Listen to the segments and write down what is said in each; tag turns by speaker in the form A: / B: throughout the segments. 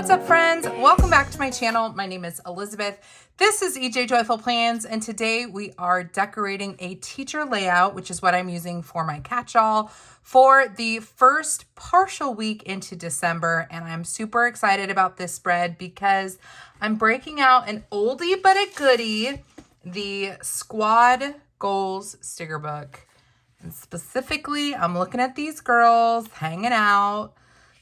A: What's up, friends? Welcome back to my channel. My name is Elizabeth. This is EJ Joyful Plans, and today we are decorating a teacher layout, which is what I'm using for my catch-all for the first partial week into December. And I'm super excited about this spread because I'm breaking out an oldie but a goodie, the Squad Goals sticker book. And specifically, I'm looking at these girls hanging out,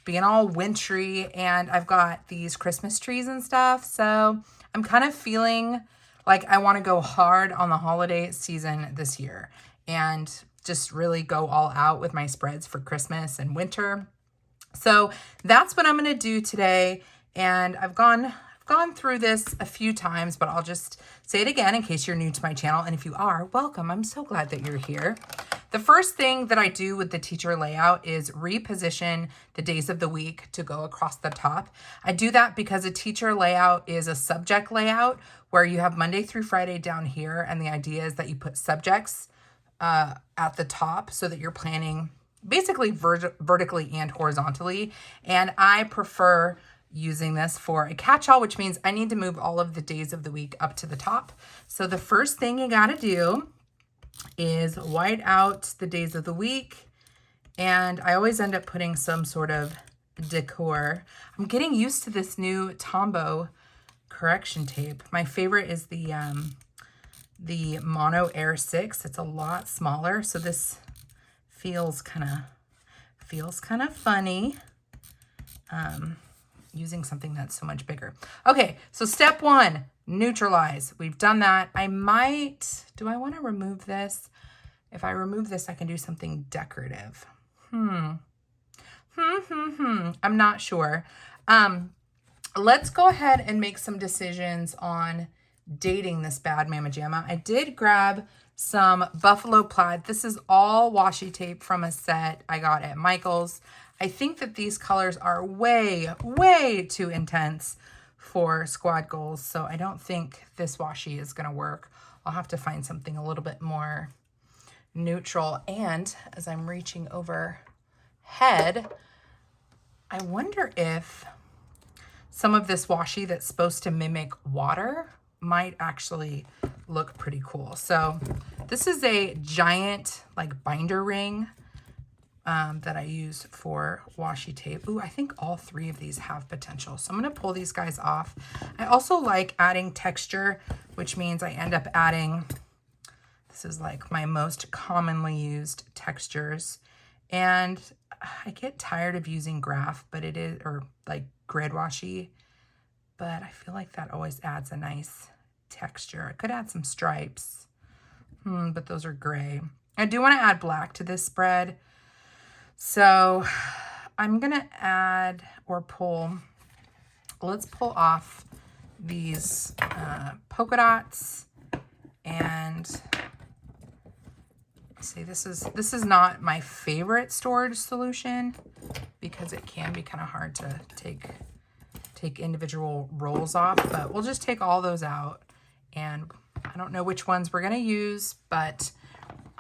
A: being all wintry, and I've got these Christmas trees and stuff. So I'm kind of feeling like I want to go hard on the holiday season this year and just really go all out with my spreads for Christmas and winter. So that's what I'm going to do today. And I've gone through this a few times, but I'll just say it again in case you're new to my channel. And if you are, welcome. I'm so glad that you're here. The first thing that I do with the teacher layout is reposition the days of the week to go across the top. I do that because a teacher layout is a subject layout where you have Monday through Friday down here. And the idea is that you put subjects at the top so that you're planning basically vertically and horizontally. And I prefer using this for a catch-all, which means I need to move all of the days of the week up to the top. So the first thing you got to do is white out the days of the week. And I always end up putting some sort of decor. I'm getting used to this new Tombow correction tape. My favorite is the Mono Air 6. It's a lot smaller, so this feels kind of funny. Using something that's so much bigger. Okay, so step one, neutralize. We've done that. Do I want to remove this? If I remove this, I can do something decorative. I'm not sure. Let's go ahead and make some decisions on dating this bad mama jamma. I did grab some buffalo plaid. This is all washi tape from a set I got at Michael's. I think that these colors are way, way too intense for Squad Goals, so I don't think this washi is going to work. I'll have to find something a little bit more neutral. And as I'm reaching overhead, I wonder if some of this washi that's supposed to mimic water might actually look pretty cool. So this is a giant like binder ring that I use for washi tape. Ooh, I think all three of these have potential. So I'm going to pull these guys off. I also like adding texture, which means I end up adding, this is like my most commonly used textures. And I get tired of using graph, but it is, or like grid washi, but I feel like that always adds a nice texture. I could add some stripes, but those are gray. I do want to add black to this spread. So I'm going to add or pull, let's pull off these polka dots and see, this is not my favorite storage solution because it can be kind of hard to take individual rolls off, but we'll just take all those out. And I don't know which ones we're going to use, but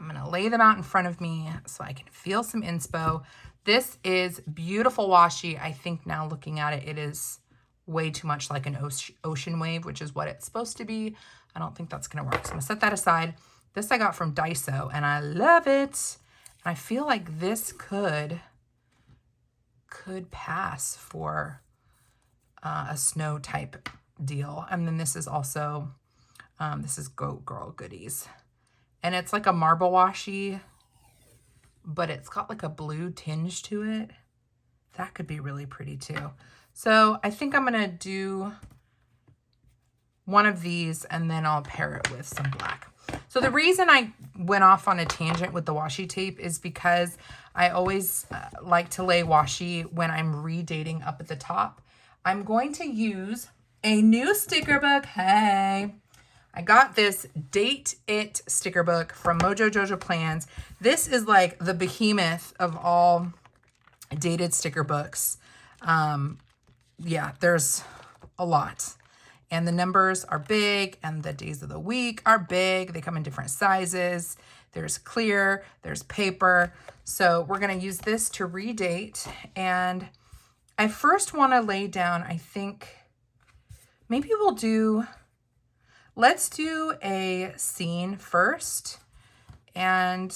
A: I'm going to lay them out in front of me so I can feel some inspo. This is beautiful washi. I think now looking at it, it is way too much like an ocean wave, which is what it's supposed to be. I don't think that's going to work. So I'm going to set that aside. This I got from Daiso and I love it. And I feel like this could pass for a snow type deal. And then this is also, this is Go Girl Goodies. And it's like a marble washi, but it's got like a blue tinge to it. That could be really pretty too. So I think I'm going to do one of these and then I'll pair it with some black. So the reason I went off on a tangent with the washi tape is because I always like to lay washi when I'm redating up at the top. I'm going to use a new sticker book. Hey. I got this Date It sticker book from Mojo Jojo Plans. This is like the behemoth of all dated sticker books. Yeah, there's a lot. And the numbers are big and the days of the week are big. They come in different sizes. There's clear, there's paper. So we're going to use this to redate. And I first want to lay down, I think, maybe let's do a scene first. And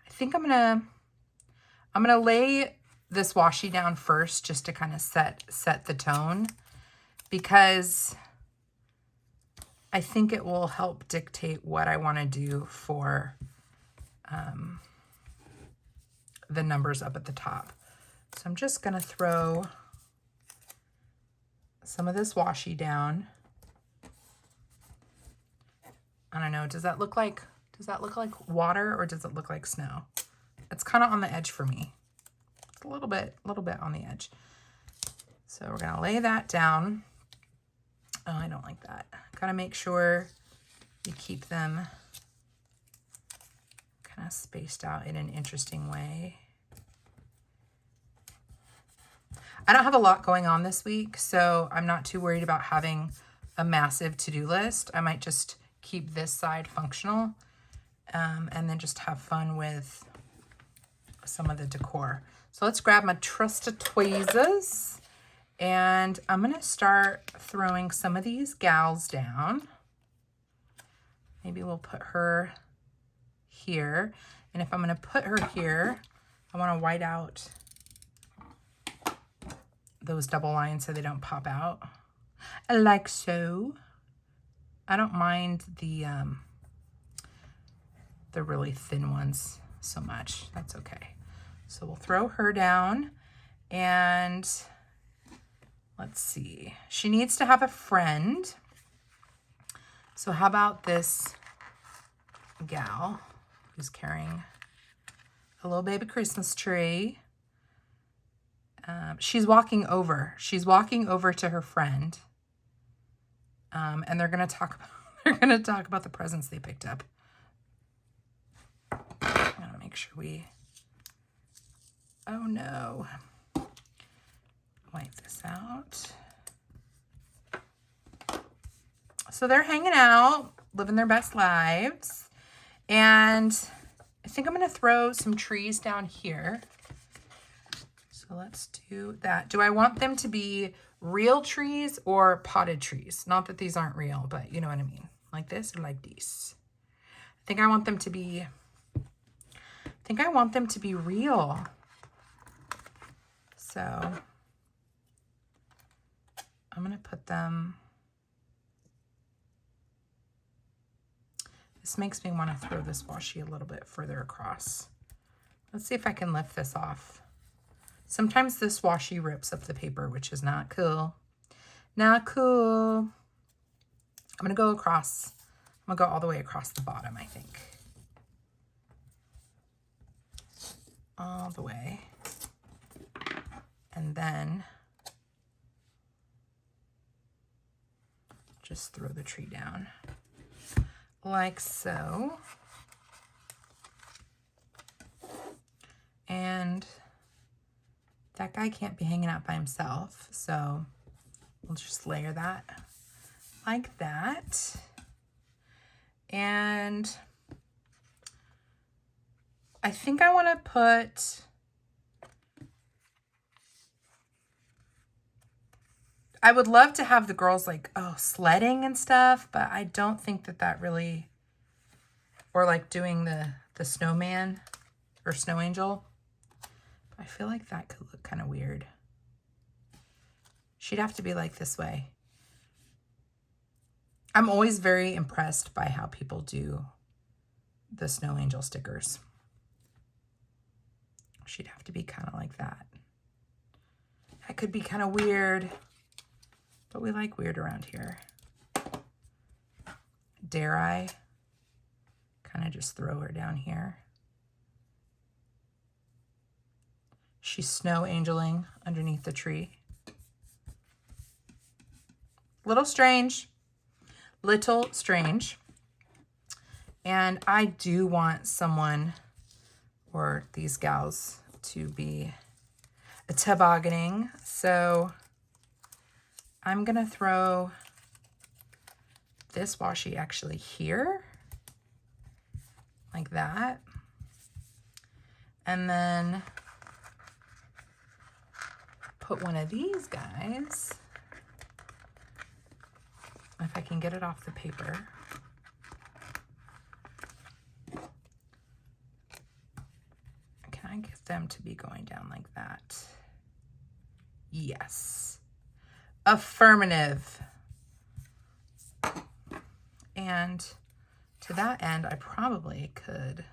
A: I think I'm gonna lay this washi down first just to kind of set the tone, because I think it will help dictate what I want to do for the numbers up at the top. So I'm just gonna throw some of this washi down. I don't know, does that look like water, or does it look like snow? It's kind of on the edge for me. It's a little bit on the edge. So we're gonna lay that down. Oh, I don't like that. Gotta make sure you keep them kind of spaced out in an interesting way. I don't have a lot going on this week, so I'm not too worried about having a massive to-do list. I might just keep this side functional, and then just have fun with some of the decor. So let's grab my trusted tweezers, and I'm gonna start throwing some of these gals down. Maybe we'll put her here. And if I'm gonna put her here, I wanna white out those double lines so they don't pop out. Like so. I don't mind the really thin ones so much. That's okay. So we'll throw her down, and let's see. She needs to have a friend. So how about this gal who's carrying a little baby Christmas tree? She's walking over. She's walking over to her friend. And they're gonna talk about the presents they picked up. I gotta make sure oh no. Wipe this out. So they're hanging out, living their best lives. And I think I'm gonna throw some trees down here. So let's do that. Do I want them to be real trees or potted trees? Not that these aren't real, but you know what I mean. Like this or like these. I think I want them to be real. So I'm gonna put them. This makes me want to throw this washi a little bit further across. Let's see if I can lift this off. Sometimes this washi rips up the paper, which is not cool. Not cool. I'm gonna go across. I'm gonna go all the way across the bottom, I think. All the way. And then just throw the tree down. Like so. And that guy can't be hanging out by himself, so we'll just layer that like that. And I think I want to put, I would love to have the girls like, sledding and stuff, but I don't think that really, or like doing the snowman or snow angel. I feel like that could look kind of weird. She'd have to be like this way. I'm always very impressed by how people do the snow angel stickers. She'd have to be kind of like that. That could be kind of weird, but we like weird around here. Dare I kind of just throw her down here? She's snow angeling underneath the tree. Little strange. Little strange. And I do want someone or these gals to be a tobogganing. So I'm going to throw this washi actually here. Like that. And then put one of these guys, if I can get it off the paper. Can I get them to be going down like that? Yes. Affirmative. And to that end, I probably could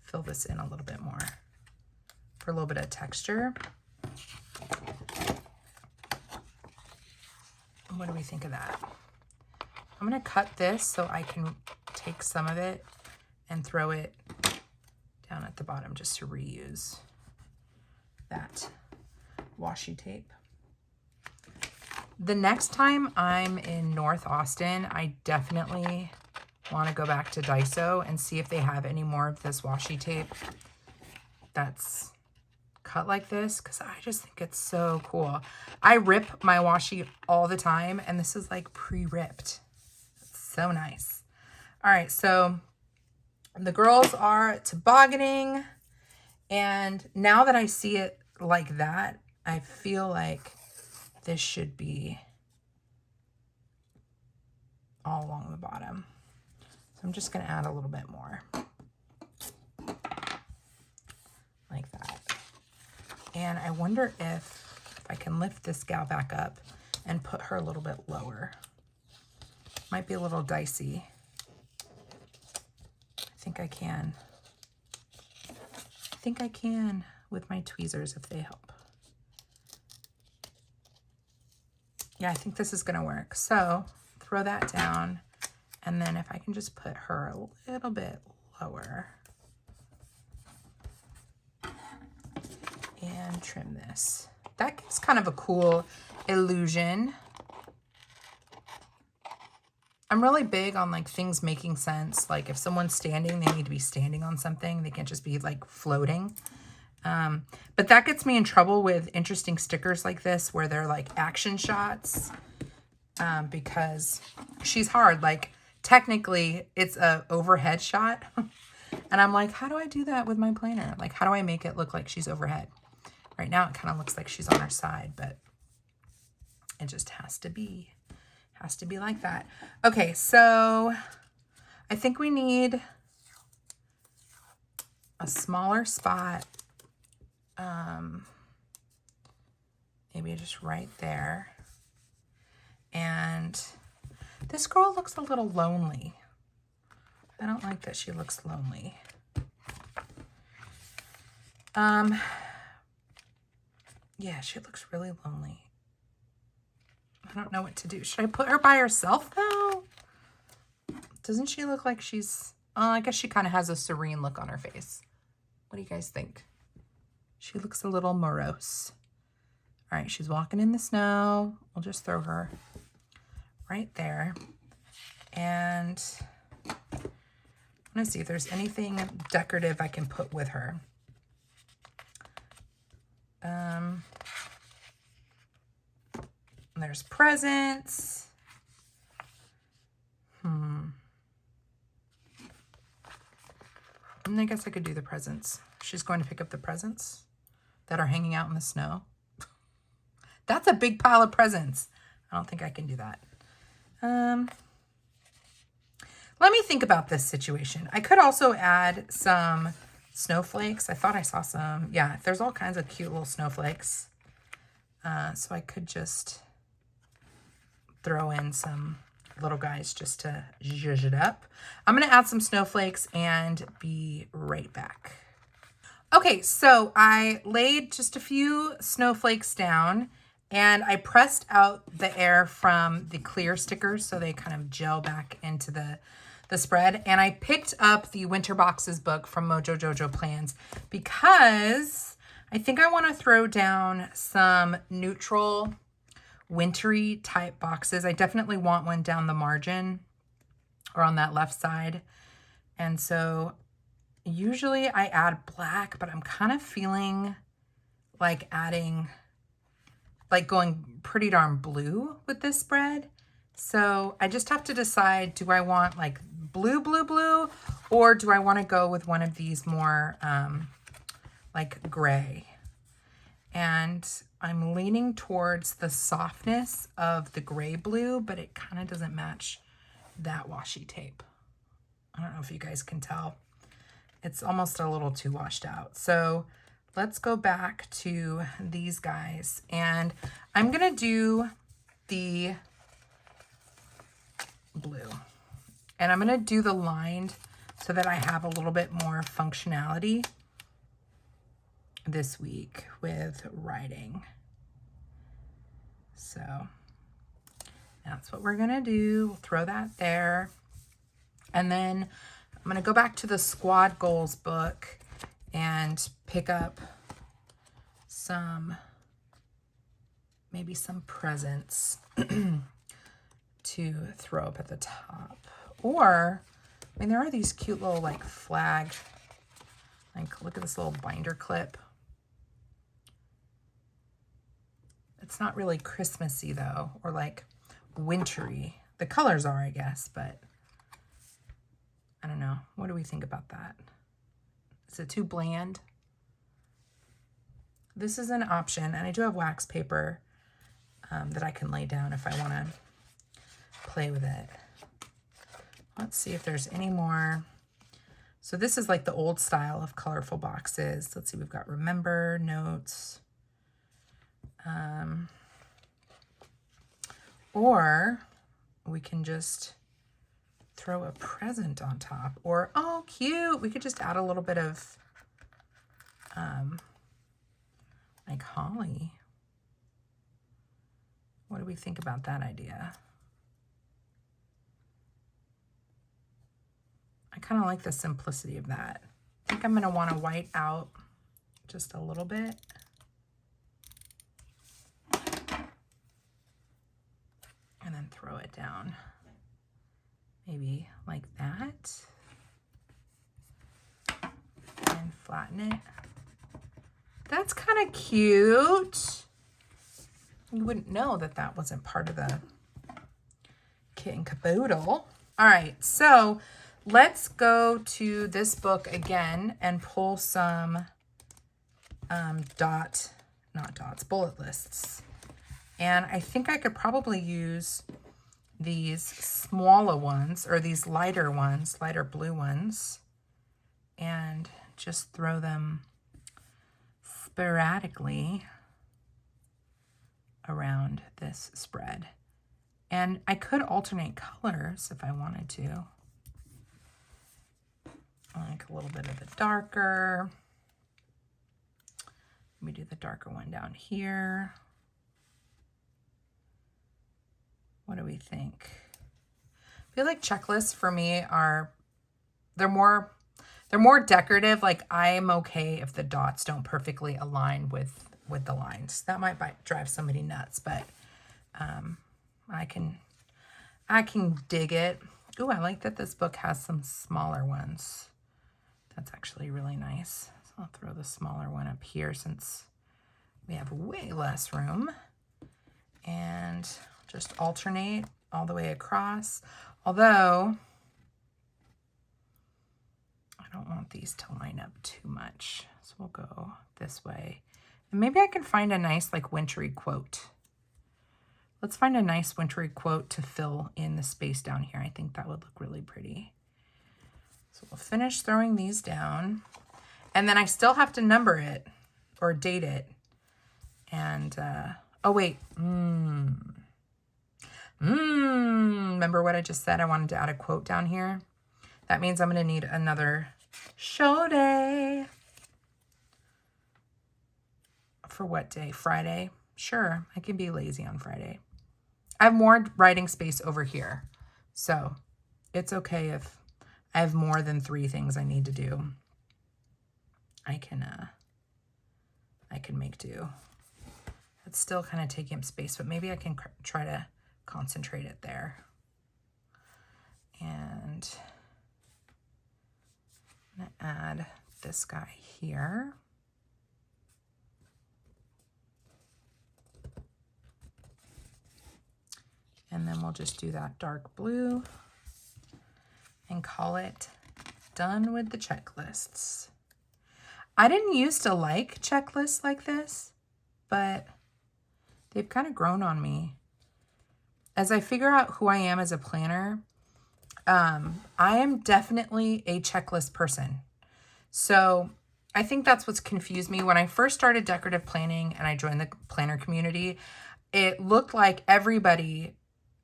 A: fill this in a little bit more for a little bit of texture. What do we think of that? I'm going to cut this so I can take some of it and throw it down at the bottom just to reuse that washi tape. The next time I'm in North Austin, I definitely want to go back to Daiso and see if they have any more of this washi tape that's cut like this, because I just think it's so cool. I rip my washi all the time, and this is like pre-ripped. It's so nice. All right, so the girls are tobogganing, and now that I see it like that, I feel like this should be all along the bottom. So I'm just going to add a little bit more like that. And I wonder if I can lift this gal back up and put her a little bit lower. Might be a little dicey. I think I can. I think I can with my tweezers if they help. Yeah, I think this is going to work. So throw that down. And then if I can just put her a little bit lower and trim this. That gives kind of a cool illusion. I'm really big on like things making sense. Like if someone's standing, they need to be standing on something. They can't just be like floating. But that gets me in trouble with interesting stickers like this where they're like action shots, because she's hard. Like technically it's a overhead shot. And I'm like, how do I do that with my planner? Like, how do I make it look like she's overhead? Right now it kind of looks like she's on her side, but it just has to be like that. Okay, so I think we need a smaller spot. Maybe just right there. And this girl looks a little lonely. I don't like that she looks lonely. Yeah, she looks really lonely. I don't know what to do. Should I put her by herself though? Doesn't she look like she's, I guess she kind of has a serene look on her face. What do you guys think? She looks a little morose. All right, she's walking in the snow. We'll just throw her right there. And I'm gonna see if there's anything decorative I can put with her. There's presents. And I guess I could do the presents. She's going to pick up the presents that are hanging out in the snow. That's a big pile of presents. I don't think I can do that. Let me think about this situation. I could also add some snowflakes. I thought I saw some. Yeah, there's all kinds of cute little snowflakes. So I could just throw in some little guys just to zhuzh it up. I'm going to add some snowflakes and be right back. Okay, so I laid just a few snowflakes down and I pressed out the air from the clear stickers so they kind of gel back into the spread. And I picked up the Winter Boxes book from Mojo Jojo Plans because I think I want to throw down some neutral wintry type boxes. I definitely want one down the margin or on that left side. And so usually I add black, but I'm kind of feeling like adding, like going pretty darn blue with this spread. So I just have to decide, do I want like blue, or do I want to go with one of these more like gray. And I'm leaning towards the softness of the gray blue, but it kind of doesn't match that washi tape. I don't know if you guys can tell. It's almost a little too washed out. So let's go back to these guys. And I'm going to do the blue. And I'm going to do the lined so that I have a little bit more functionality this week with writing. So that's what we're going to do. We'll throw that there. And then I'm going to go back to the Squad Goals book and pick up maybe some presents to throw up at the top. Or, I mean, there are these cute little like flag, like look at this little binder clip. It's not really Christmassy though, or like wintry. The colors are, I guess, but I don't know. What do we think about that? Is it too bland? This is an option, and I do have wax paper that I can lay down if I want to play with it. Let's see if there's any more. So this is like the old style of colorful boxes. Let's see, we've got remember, notes. Or we can just throw a present on top. Or, oh, cute. We could just add a little bit of like holly. What do we think about that idea? I kind of like the simplicity of that. I think I'm going to want to white out just a little bit. And then throw it down. Maybe like that. And flatten it. That's kind of cute. You wouldn't know that that wasn't part of the kit and caboodle. All right, so let's go to this book again and pull some bullet lists. And I think I could probably use these smaller ones, or these lighter ones, lighter blue ones, and just throw them sporadically around this spread. And I could alternate colors if I wanted to. Like a little bit of the darker. Let me do the darker one down here. What do we think? I feel like checklists for me they're more decorative. Like I'm okay if the dots don't perfectly align with the lines. That might drive somebody nuts, but I can dig it. Ooh, I like that this book has some smaller ones. That's actually really nice. So I'll throw the smaller one up here since we have way less room. And just alternate all the way across. Although, I don't want these to line up too much. So we'll go this way. And maybe I can find a nice like wintry quote. Let's find a nice wintry quote to fill in the space down here. I think that would look really pretty. So we'll finish throwing these down. And then I still have to number it or date it. And, oh wait. Remember what I just said? I wanted to add a quote down here. That means I'm going to need another show day. For what day? Friday? Sure, I can be lazy on Friday. I have more writing space over here. So it's okay if I have more than 3 things I need to do. I can make do. It's still kind of taking up space, but maybe I can try to concentrate it there. And I'm gonna add this guy here. And then we'll just do that dark blue and call it done with the checklists. I didn't used to like checklists like this, but they've kind of grown on me. As I figure out who I am as a planner, I am definitely a checklist person. So I think that's what's confused me. When I first started decorative planning and I joined the planner community, it looked like everybody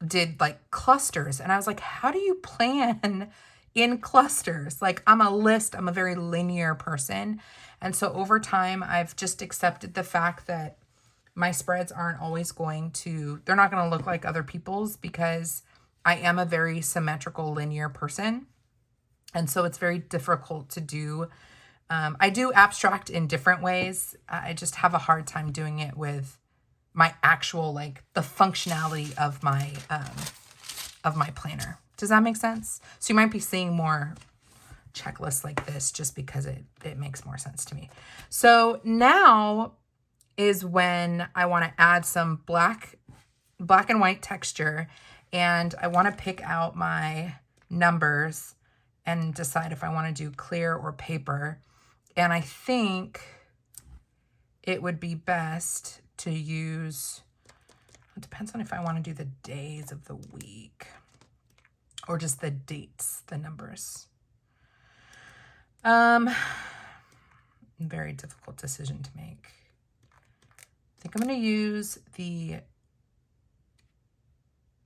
A: did like clusters. And I was like, how do you plan in clusters? Like I'm a very linear person. And so over time, I've just accepted the fact that my spreads aren't always they're not going to look like other people's because I am a very symmetrical linear person. And so it's very difficult to do. I do abstract in different ways. I just have a hard time doing it with my actual, like the functionality of my planner. Does that make sense? So you might be seeing more checklists like this just because it makes more sense to me. So now is when I want to add some black and white texture, and I want to pick out my numbers and decide if I want to do clear or paper. And I think it would be best to use, it depends on if I want to do the days of the week or just the dates, the numbers. Very difficult decision to make. I think I'm going to use the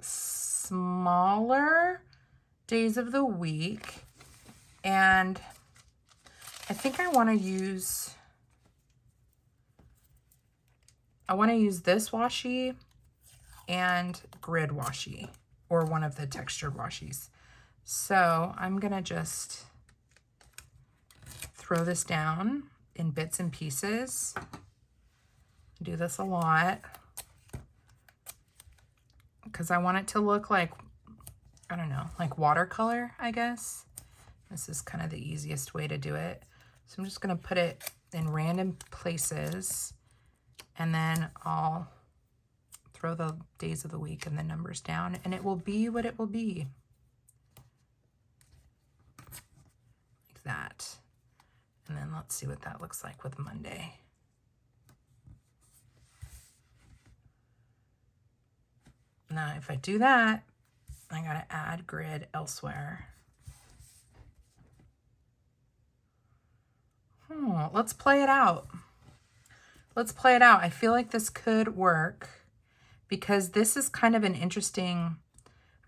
A: smaller days of the week, and I think I want to use this washi and grid washi, or one of the textured washis. So I'm going to just throw this down in bits and pieces. I do this a lot because I want it to look like, I don't know, like watercolor, I guess. This is kind of the easiest way to do it. So I'm just going to put it in random places, and then I'll throw the days of the week and the numbers down, and it will be what it will be. Like that. And then let's see what that looks like with Monday. Now, if I do that, I got to add grid elsewhere. Let's play it out. Let's play it out. I feel like this could work because this is kind of an interesting,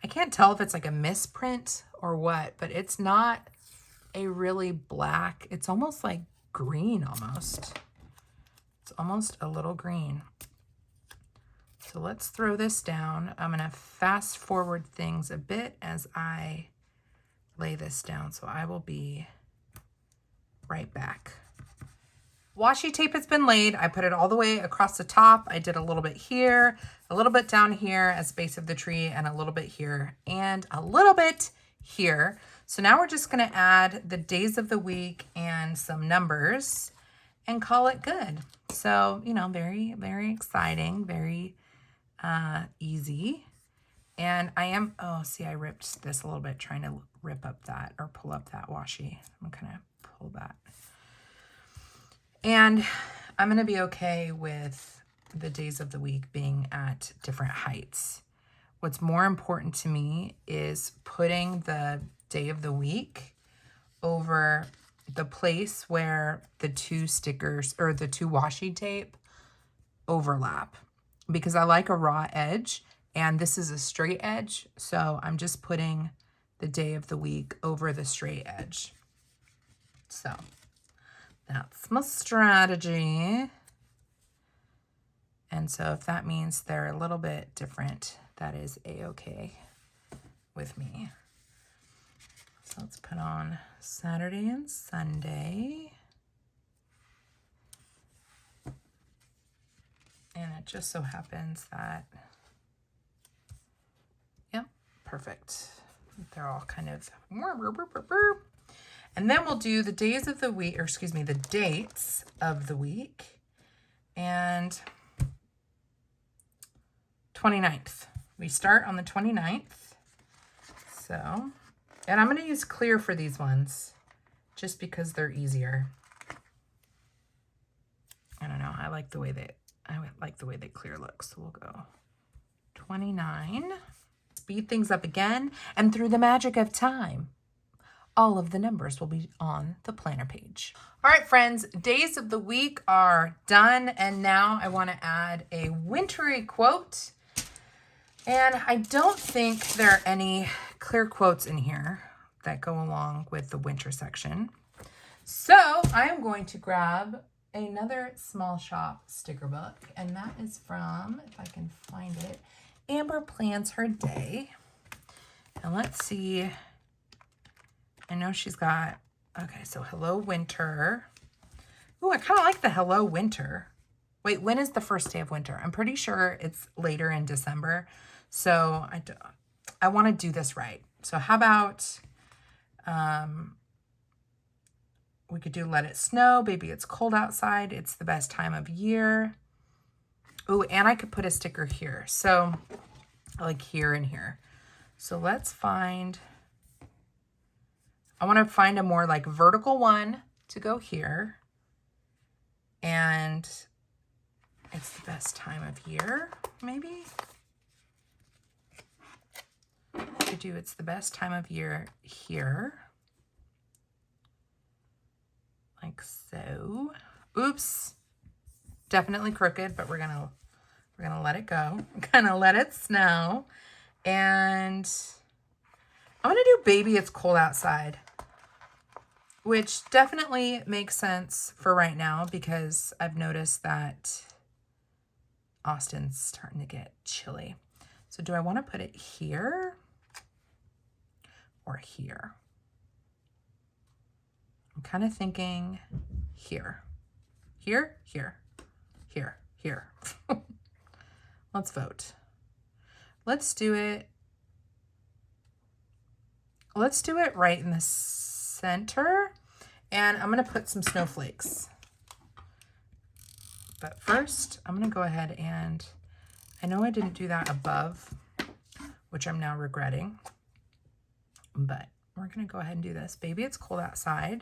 A: I can't tell if it's like a misprint or what, but it's not a really black. It's almost like green almost. It's almost a little green. So let's throw this down. I'm going to fast forward things a bit as I lay this down. So I will be right back. Washi tape has been laid. I put it all the way across the top. I did a little bit here, a little bit down here as base of the tree, and a little bit here, and a little bit here. So now we're just going to add the days of the week and some numbers and call it good. So, you know, very, very exciting, very easy. And I am, oh, see, I ripped this a little bit trying to rip up that or pull up that washi. I'm going to pull that. And I'm going to be okay with the days of the week being at different heights. What's more important to me is putting the day of the week over the place where the two stickers or the two washi tape overlap, because I like a raw edge and this is a straight edge. So I'm just putting the day of the week over the straight edge. So that's my strategy. And so if that means they're a little bit different, that is a-okay with me. So let's put on Saturday and Sunday. And it just so happens that, yep, perfect. They're all kind of, and then we'll do the days of the week, or excuse me, the dates of the week. And 29th. We start on the 29th. So, and I'm going to use clear for these ones just because they're easier. I don't know. I like the way they clear look. So we'll go 29. Speed things up again. And through the magic of time, all of the numbers will be on the planner page. All right, friends, days of the week are done. And now I want to add a wintry quote. And I don't think there are any clear quotes in here that go along with the winter section. So I am going to grab another small shop sticker book, and that is from, if I can find it, Amber Plans Her Day. And let's see. I know she's got, okay, so Hello Winter. Ooh, I kind of like the Hello Winter. Wait, when is the first day of winter? I'm pretty sure it's later in December. So I want to do this right. So how about we could do Let It Snow. Baby, it's cold outside. It's the best time of year. Ooh, and I could put a sticker here. So like here and here. So let's find, I want to find a more like vertical one to go here. And it's the best time of year, maybe? I could do it's the best time of year here. Like so. Oops. Definitely crooked, but we're gonna let it go. We're gonna let it snow. And I'm gonna do Baby, It's Cold Outside, which definitely makes sense for right now because I've noticed that Austin's starting to get chilly. So do I want to put it here or here? I'm kind of thinking here. Here, here, here, here. Let's vote. Let's do it. Let's do it right in the center. And I'm going to put some snowflakes. But first, I'm going to go ahead and, I know I didn't do that above, which I'm now regretting. But we're going to go ahead and do this. Baby, It's Cold Outside.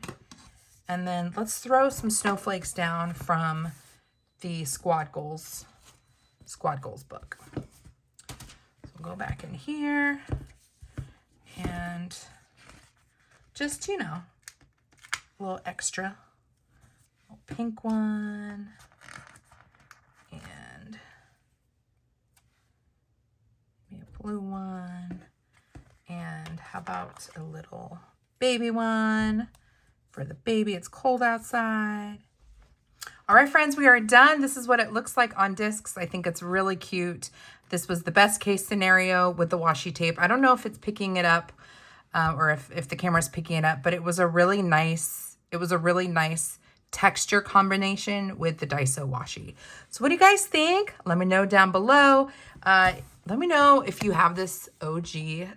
A: And then let's throw some snowflakes down from the Squad Goals book. So we'll go back in here and just, you know, a little extra. A little pink one. And maybe a blue one. And how about a little baby one for the Baby, It's Cold Outside. All right, friends, we are done. This is what it looks like on discs. I think it's really cute. This was the best case scenario with the washi tape. I don't know if it's picking it up or if the camera's picking it up, but it was a really nice texture combination with the Daiso washi. So what do you guys think? Let me know down below. Let me know if you have this OG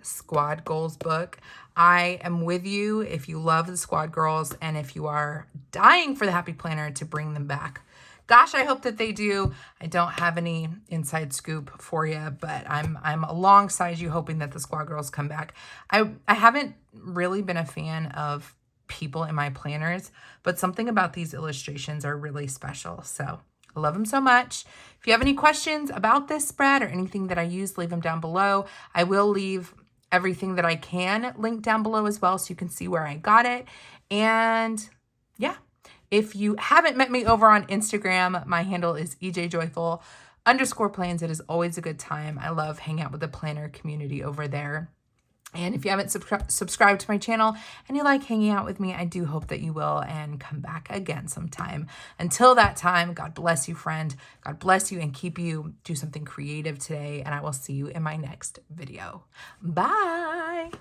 A: Squad Goals book. I am with you if you love the Squad Girls and if you are dying for the Happy Planner to bring them back. Gosh, I hope that they do. I don't have any inside scoop for you, but I'm alongside you hoping that the Squad Girls come back. I haven't really been a fan of people in my planners, but something about these illustrations are really special. So I love them so much. If you have any questions about this spread or anything that I use, leave them down below. I will leave everything that I can linked down below as well so you can see where I got it. And yeah, if you haven't met me over on Instagram, my handle is ejjoyful_plans. It is always a good time. I love hanging out with the planner community over there. And if you haven't subscribed to my channel and you like hanging out with me, I do hope that you will and come back again sometime. Until that time, God bless you, friend. God bless you and keep you. Do something creative today, and I will see you in my next video. Bye.